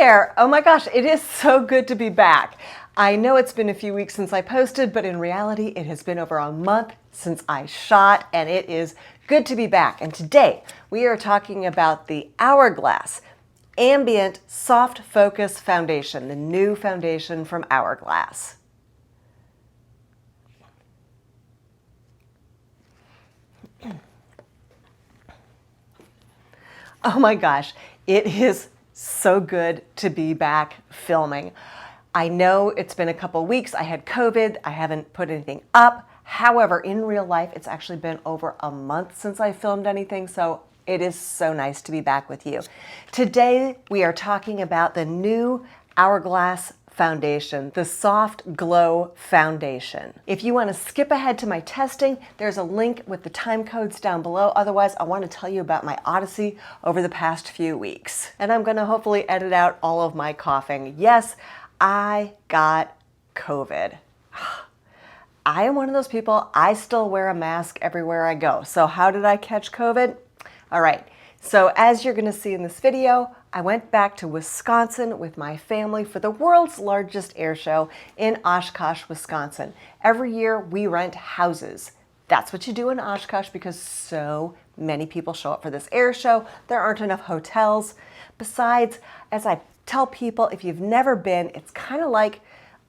there! Oh my gosh, it is so good to be back. I know it's been a few weeks since I posted, but in reality, it has been over a month since I shot, and it is good to be back. And today, we are talking about the Hourglass Ambient Soft Focus Foundation, the new foundation from Hourglass. Oh my gosh, it is so good to be back filming. I know it's been a couple weeks. I had COVID. I haven't put anything up. However, in real life, it's actually been over a month since I filmed anything, so it is so nice to be back with you. Today, we are talking about the new Hourglass foundation, the Soft Glow Foundation. If you want to skip ahead to my testing, there's a link with the time codes down below. Otherwise, I want to tell you about my odyssey over the past few weeks. And I'm going to hopefully edit out all of my coughing. Yes, I got COVID. I am one of those people, I still wear a mask everywhere I go. So how did I catch COVID? All right, so as you're going to see in this video, I went back to Wisconsin with my family for the world's largest air show in Oshkosh, Wisconsin. Every year we rent houses. That's what you do in Oshkosh because so many people show up for this air show. There aren't enough hotels. Besides, as I tell people, if you've never been, it's kind of like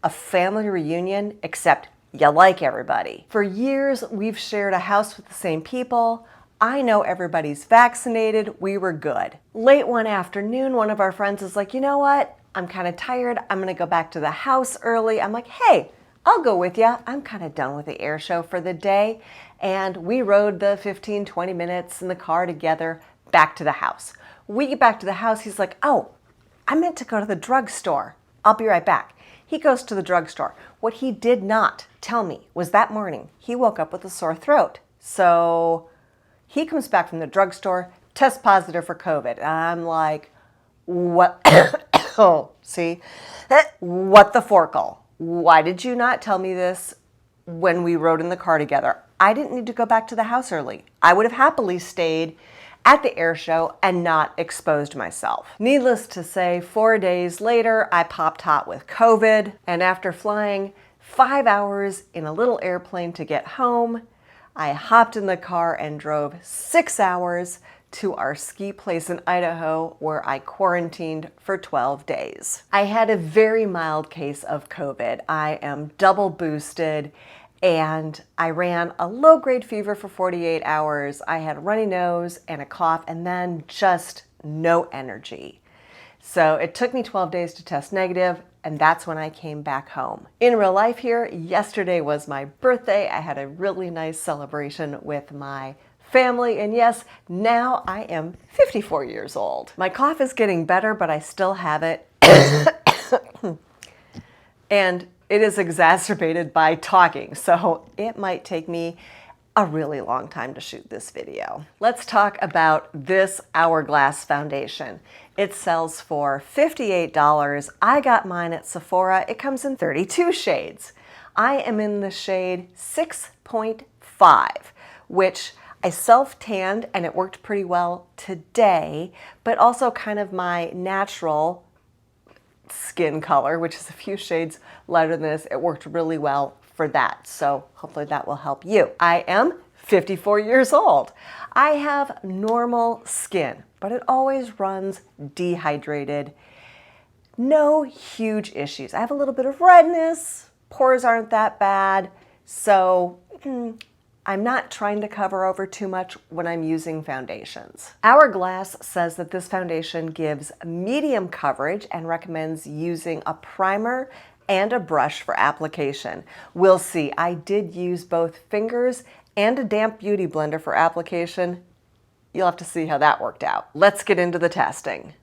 a family reunion, except you like everybody. For years, we've shared a house with the same people. I know everybody's vaccinated. We were good. Late one afternoon, one of our friends is like, you know what? I'm kind of tired. I'm going to go back to the house early. I'm like, hey, I'll go with you. I'm kind of done with the air show for the day. And we rode the 15, 20 minutes in the car together back to the house. We get back to the house. He's like, oh, I meant to go to the drugstore. I'll be right back. He goes to the drugstore. What he did not tell me was that morning he woke up with a sore throat. So he comes back from the drugstore, tests positive for COVID. And I'm like, what? Oh, see? What the forkle? Why did you not tell me this when we rode in the car together? I didn't need to go back to the house early. I would have happily stayed at the air show and not exposed myself. Needless to say, 4 days later, I popped hot with COVID. And after flying 5 hours in a little airplane to get home, I hopped in the car and drove 6 hours to our ski place in Idaho where I quarantined for 12 days. I had a very mild case of COVID. I am double boosted and I ran a low-grade fever for 48 hours. I had a runny nose and a cough and then just no energy. So it took me 12 days to test negative, and that's when I came back home. In real life here, yesterday was my birthday. I had a really nice celebration with my family, and yes, now I am 54 years old. My cough is getting better, but I still have it. And it is exacerbated by talking, so it might take me a really long time to shoot this video. Let's talk about this Hourglass foundation. It sells for $58. I got mine at Sephora. It comes in 32 shades. I am in the shade 6.5, which I self-tanned and it worked pretty well today, but also kind of my natural skin color, which is a few shades lighter than this. It worked really well for that. So hopefully that will help you. I am 54 years old. I have normal skin, but it always runs dehydrated. No huge issues. I have a little bit of redness. Pores aren't that bad. So I'm not trying to cover over too much when I'm using foundations. Hourglass says that this foundation gives medium coverage and recommends using a primer and a brush for application. We'll see. I did use both fingers and a damp beauty blender for application. You'll have to see how that worked out. Let's get into the testing.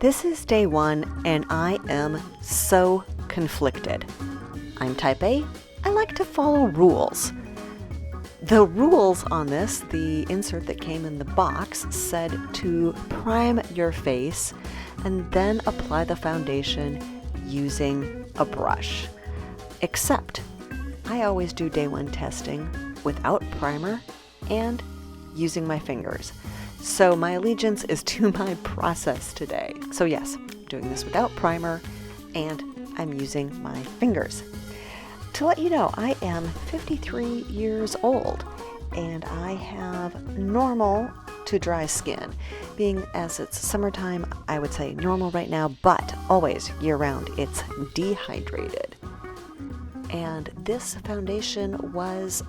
This is day one and I am so conflicted. I'm type A. I like to follow rules. The rules on this, the insert that came in the box, said to prime your face and then apply the foundation using a brush. Except I always do day one testing without primer and using my fingers. So my allegiance is to my process today. So yes, doing this without primer, and I'm using my fingers. To let you know, I am 53 years old, and I have normal to dry skin. Being as it's summertime, I would say normal right now, but always year-round, it's dehydrated. And this foundation was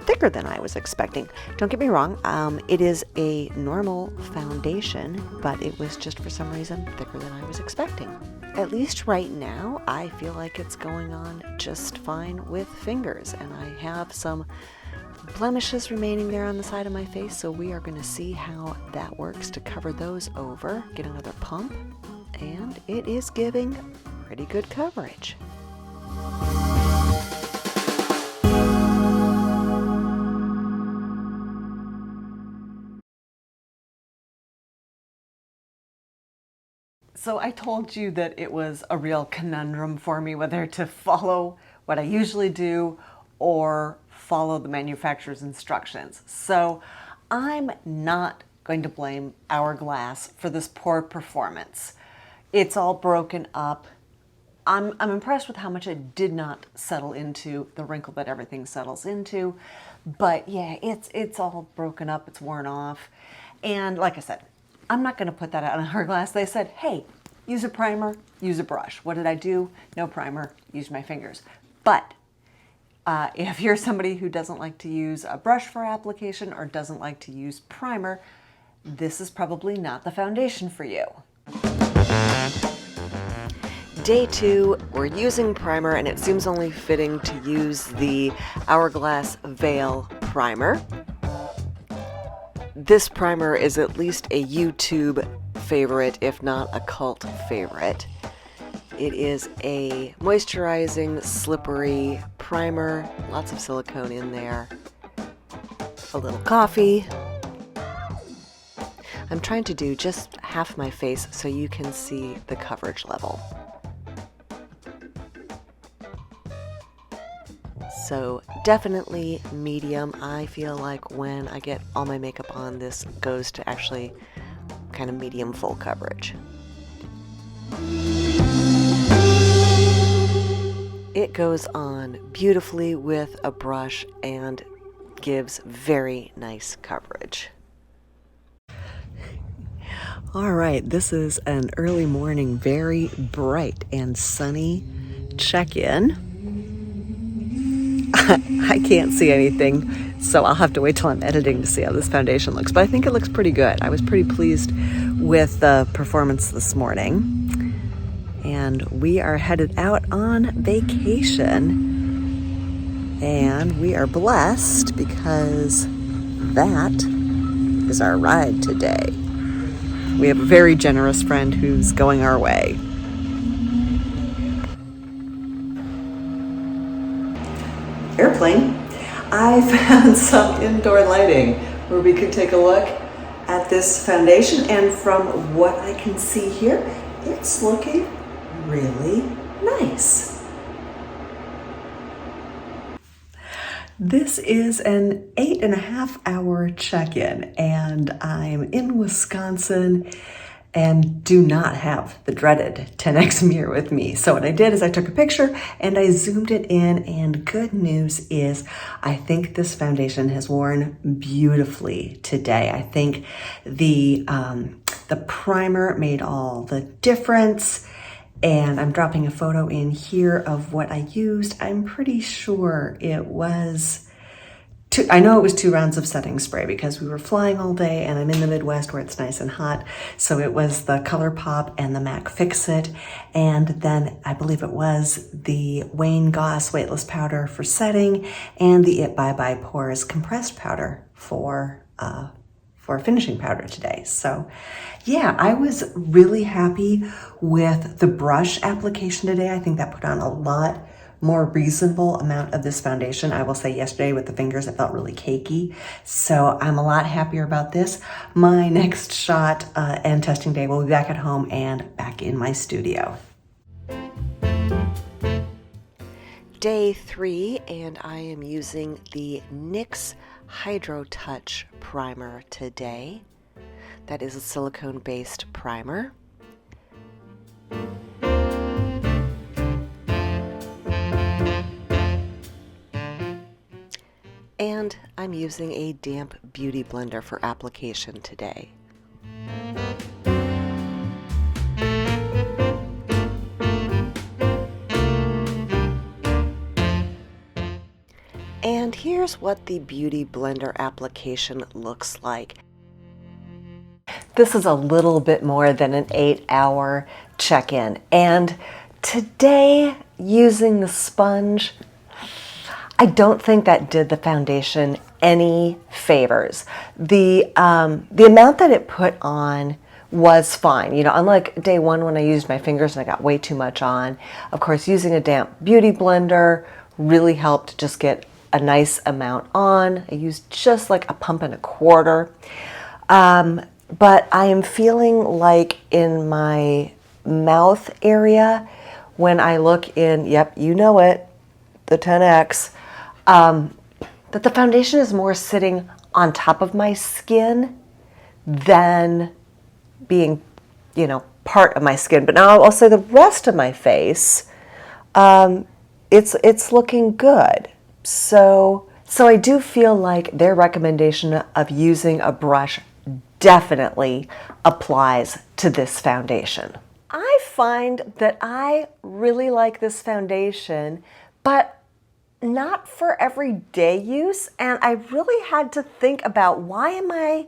thicker than I was expecting. Don't get me wrong, it is a normal foundation, but it was just for some reason thicker than I was expecting. At least right now, I feel like it's going on just fine with fingers, and I have some blemishes remaining there on the side of my face, so we are going to see how that works to cover those over, get another pump, and it is giving pretty good coverage. So I told you that it was a real conundrum for me whether to follow what I usually do or follow the manufacturer's instructions. So I'm not going to blame Hourglass for this poor performance. It's all broken up. I'm impressed with how much it did not settle into the wrinkle that everything settles into. But yeah, it's all broken up, it's worn off. And like I said, I'm not going to put that out on Hourglass. They said, hey, use a primer, use a brush. What did I do? No primer, used my fingers. But if you're somebody who doesn't like to use a brush for application or doesn't like to use primer, this is probably not the foundation for you. Day 2, we're using primer, and it seems only fitting to use the Hourglass Veil Primer. This primer is at least a YouTube favorite, if not a cult favorite. It is a moisturizing, slippery primer, lots of silicone in there, a little coffee. I'm trying to do just half my face so you can see the coverage level. So definitely medium. I feel like when I get all my makeup on, this goes to actually kind of medium full coverage. It goes on beautifully with a brush and gives very nice coverage. All right, this is an early morning, very bright and sunny check-in. I can't see anything, so I'll have to wait till I'm editing to see how this foundation looks, but I think it looks pretty good. I was pretty pleased with the performance this morning, and we are headed out on vacation, and we are blessed because that is our ride today. We have a very generous friend who's going our way. Airplane. I found some indoor lighting where we could take a look at this foundation, and from what I can see here, it's looking really nice. This is an 8.5-hour check-in, and I'm in Wisconsin and do not have the dreaded 10x mirror with me. So what I did is I took a picture and I zoomed it in, and good news is I think this foundation has worn beautifully today. I think the primer made all the difference, and I'm dropping a photo in here of what I used. I'm pretty sure it was I know it was 2 rounds of setting spray because we were flying all day, and I'm in the Midwest where it's nice and hot. So it was the ColourPop and the MAC Fix-It, and then I believe it was the Wayne Goss Weightless Powder for setting and the It Bye Bye Pores compressed powder for finishing powder today. So yeah, I was really happy with the brush application today. I think that put on a lot more reasonable amount of this foundation. I will say yesterday with the fingers, it felt really cakey. So I'm a lot happier about this. My next shot and testing day will be back at home and back in my studio. Day 3, and I am using the NYX Hydro Touch Primer today. that is a silicone-based primer. And I'm using a damp beauty blender for application today. And here's what the beauty blender application looks like. This is a little bit more than an 8-hour check-in. And today, using the sponge, I don't think that did the foundation any favors. The amount that it put on was fine. You know, unlike day one when I used my fingers and I got way too much on. Of course, using a damp beauty blender really helped just get a nice amount on. I used just like a pump and a quarter. But I am feeling like in my mouth area, when I look in, yep, you know it, the 10X, that the foundation is more sitting on top of my skin than being, you know, part of my skin. But now I'll say the rest of my face, it's looking good. So I do feel like their recommendation of using a brush definitely applies to this foundation. I find that I really like this foundation, but not for everyday use. And I really had to think about why am I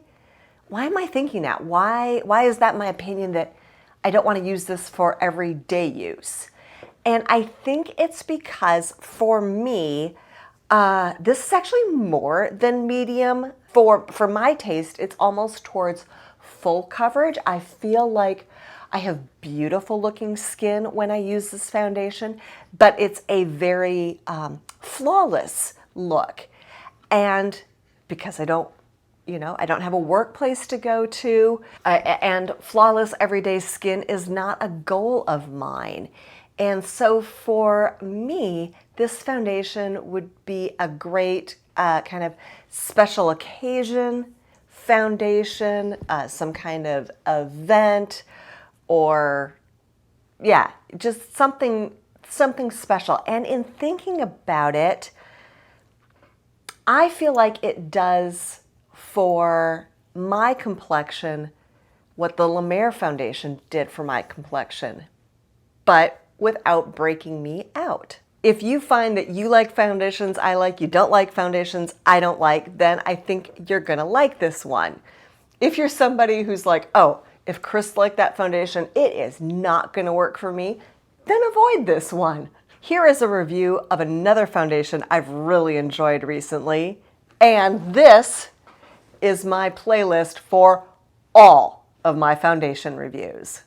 thinking that? Why is that my opinion that I don't want to use this for everyday use? And I think it's because for me, this is actually more than medium. For my taste, it's almost towards full coverage. I feel like I have beautiful looking skin when I use this foundation, but it's a very flawless look. And because I don't have a workplace to go to, and flawless everyday skin is not a goal of mine. And so for me, this foundation would be a great kind of special occasion foundation, some kind of event, or yeah, just something special. And in thinking about it, I feel like it does for my complexion what the La Mer foundation did for my complexion, but without breaking me out. If you find that you like foundations I like, you don't like foundations I don't like, then I think you're gonna like this one. If you're somebody who's like, oh, if Kris liked that foundation, it is not gonna work for me, then avoid this one. Here is a review of another foundation I've really enjoyed recently, and this is my playlist for all of my foundation reviews.